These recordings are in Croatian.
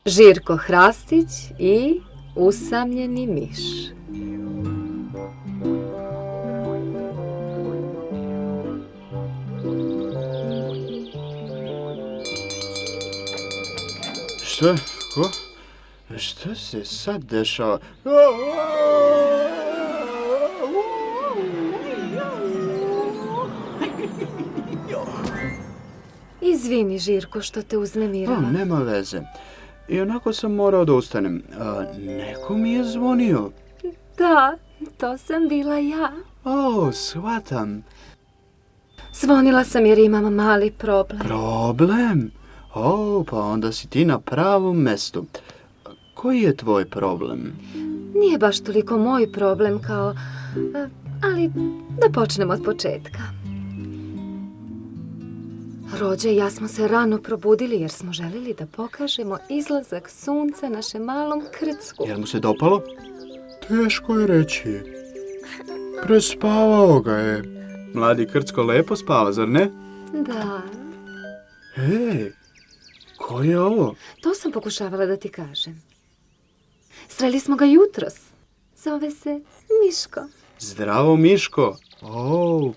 Žirko Hrastić i usamljeni miš. Šta? Ko? Šta se sad dešava? Izvini, Žirko, što te uznemirala. Nema veze. I onako sam morao da ustanem. Neko mi je zvonio. Da, to sam bila ja. Shvatam. Zvonila sam jer imam mali problem. Problem? Pa onda si ti na pravom mestu. Koji je tvoj problem? Nije baš toliko moj problem kao... Ali da počnemo od početka. Rođe i ja smo se rano probudili jer smo željeli da pokažemo izlazak sunca našem malom krcku. Jel mu se dopalo? Teško je reći. Prespavao ga je. Mladi krcko lepo spava, zar ne? Da. Ej, ko je ovo? To sam pokušavala da ti kažem. Sreli smo ga jutros. Zove se Miško. Zdravo, Miško.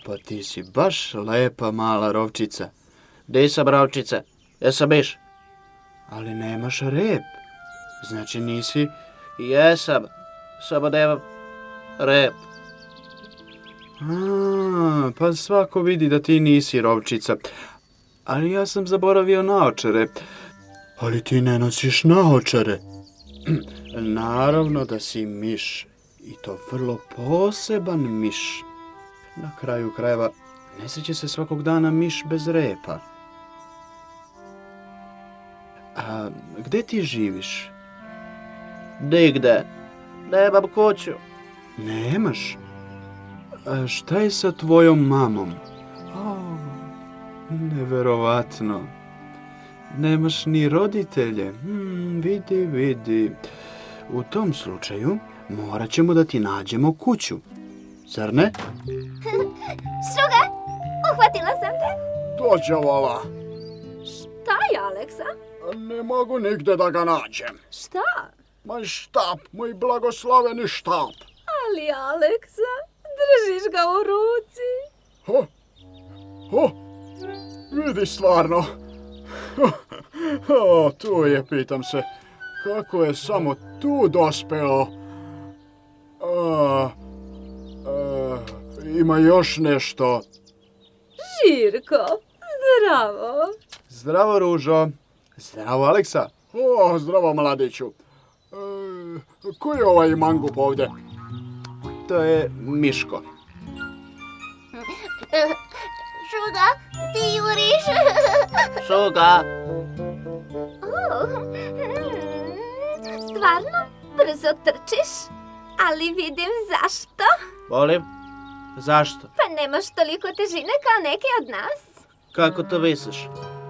Pa ti si baš lepa mala rovčica. Di sam rovčica? Jesam miš? Ali nemaš rep. Znači nisi... Jesam, samo nemam rep. Pa svako vidi da ti nisi rovčica. Ali ja sam zaboravio naočare. Ali ti ne nosiš naočare. Naravno da si miš. I to vrlo poseban miš. Na kraju krajeva, ne sreće se svakog dana miš bez repa. A gde ti živiš? Nigde. Nemam kuću. Nemaš? A šta je sa tvojom mamom? Neverovatno. Nemaš ni roditelje. Vidi. U tom slučaju morat ćemo da ti nađemo kuću. Zar ne? Šuga, uhvatila sam te. Dođevala. Šta je, Aleksa? Ne mogu nigde da ga nađem. Šta? Moj štap, moj blagosloveni štap. Ali, Aleksa, držiš ga u ruci. Vidi stvarno. Tu je, pitam se. Kako je samo tu dospeo? Ima još nešto. Žirko, zdravo. Zdravo, Ružo. Zdravo, Aleksa. Zdravo, mladiću. Ko je ovaj mangup ovdje? To je Miško. Šuga, ti juriš. Šuga. Stvarno brzo trčiš, ali vidim zašto. Molim? Zašto? Pa nemaš toliko težine kao neki od nas. Kako to misliš?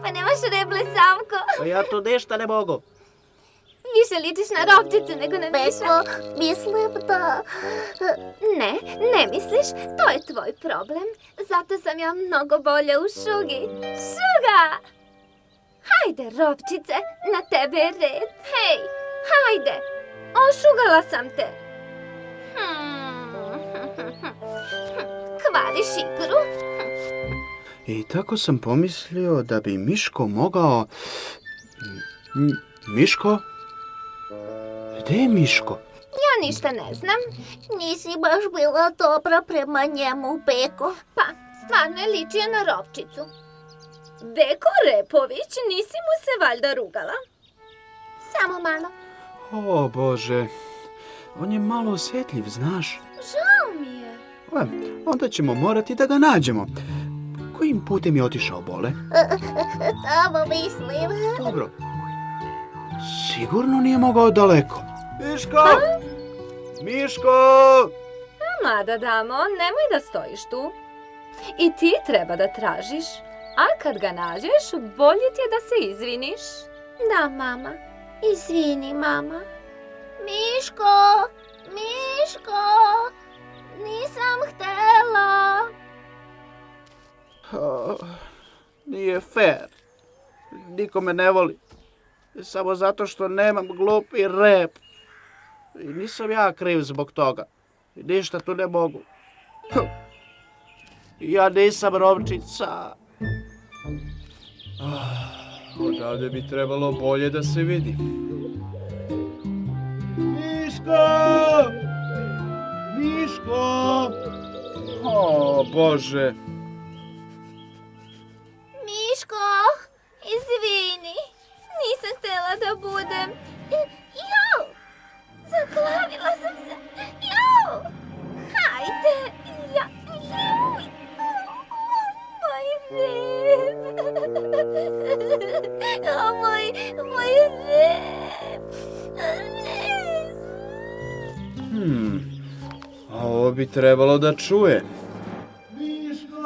Pa nemaš reble, Savko. Pa ja tu ništa ne mogu. Više ličiš na rovčicu nego na miša. Mislim da... Ne misliš, to je tvoj problem. Zato sam ja mnogo bolja u Šugi. Šuga! Hajde, rovčice, na tebe je red. Hej, hajde, ošugala sam te. Kvariš igru? I tako sam pomislio da bi Miško mogao... Miško? Gde je Miško? Ja ništa ne znam. Nisi baš bila dobra prema njemu, Beko. Pa, stvarno je ličio na rovčicu. Beko Repović, nisi mu se valjda rugala? Samo malo. O, Bože. On je malo osjetljiv, znaš. Žao mi je. Onda ćemo morati da ga nađemo. Kojim putem je otišao, Bole? Tamo mislim. Dobro. Sigurno nije mogao daleko. Miško! Miško! Mlada damo, nemoj da stojiš tu. I ti treba da tražiš. A kad ga nađeš, bolje ti je da se izviniš. Da, mama. Izvini, mama. Miško! Miško! Nisam htela. Nije fair. Niko me ne voli. Samo zato što nemam glupi rep. I nisam ja kriv zbog toga. I ništa tu ne mogu. Ja nisam Rovčica. Odavde bi trebalo bolje da se vidi. Miško! Miško! O, Bože! Miško, izvini. Nisam htjela da budem. Jau! Zaglavila sam se. Jau! Hajde. Jau! Moj rep. O, moj rep. Ovo bi trebalo da čuje. Miško!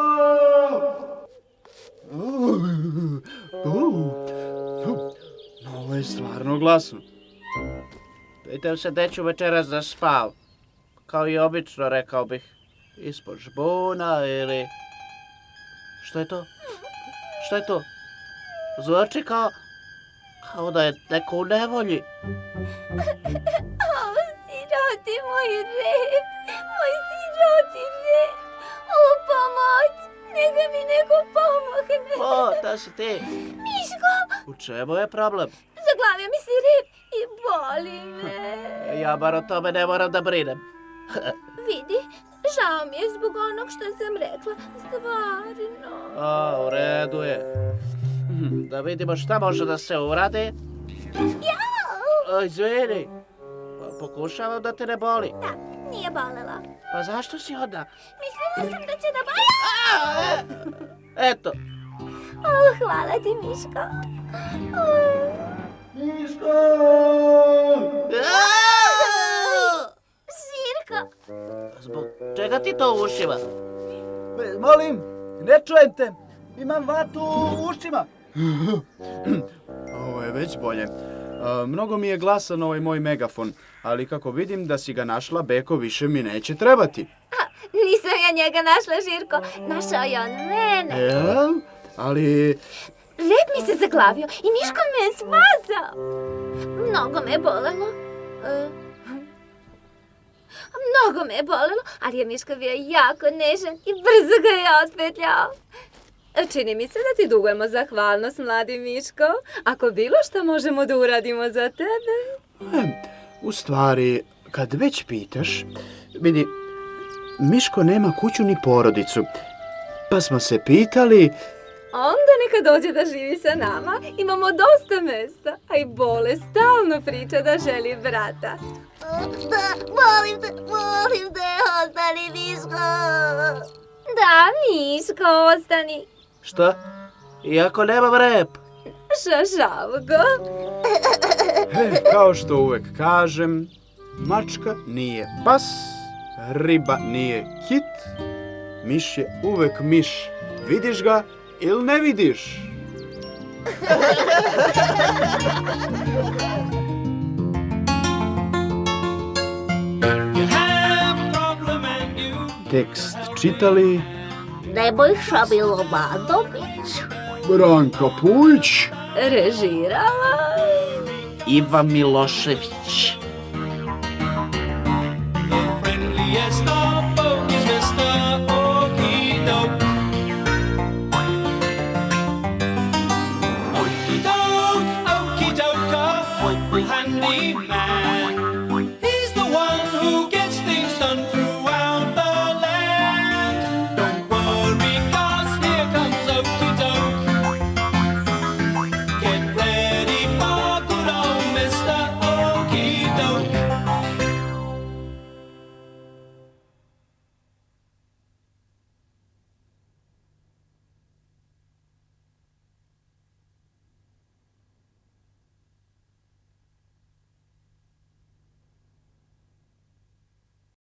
Ovo je stvarno glasno. Pitam se gde ću večeras da spav. Kao i obično, rekao bih. Ispod žbuna ili... Što je to? Što je to? Zvuči kao da je neko u nevolji. O, siroti moj rep. Moj siroti rep. O, pomoć. Neka mi neko pomogne. O, da si ti. Miško, U čemu je problem? zaglavio mi se rep i boli me. Ja bar o tome ne moram da brinem. Vidi, žao mi je zbog onog što sam rekla. Stvarno. O, u redu je. Da vidimo šta može da se uradi. O, izvini. Pokušavam da te ne boli. Da, nije bolela. Pa zašto si onda? Mislila sam da će da boli. Eto. O, hvala ti, Miško. Žirko. Zbog čega ti to u ušima? Molim, ne čujem te. Imam vatu u ušima. Ovo je već bolje. Mnogo mi je glasan ovaj moj megafon, ali kako vidim da si ga našla, Beko više mi neće trebati. Nisam ja njega našla, Žirko. Našao je on mene. Jel? Ali... Rep mi se zaglavio i Miško me je smazao. Mnogo me je bolelo. Mnogo me je bolelo, ali je Miško bio jako nežan i brzo ga je otpetljao. Čini mi se da ti dugujemo zahvalnost, mladi Miško. Ako bilo šta možemo da uradimo za tebe. U stvari, kad već pitaš, vidi, Miško nema kuću ni porodicu, pa smo se pitali... Onda neka dođe da živi sa nama. Imamo dosta mesta. A i Bole stalno priča da želi brata. Da, molim te, ostani, Miško. Da, Miško, ostani. Šta? Iako nemam rep. Šašavgo. Kao što uvek kažem, mačka nije pas, riba nije kit, miš je uvek miš. Vidiš ga ili ne vidiš? Tekst čitali Nebojša Milomanović. Branka Pujić. Režirala Ivan Milošević.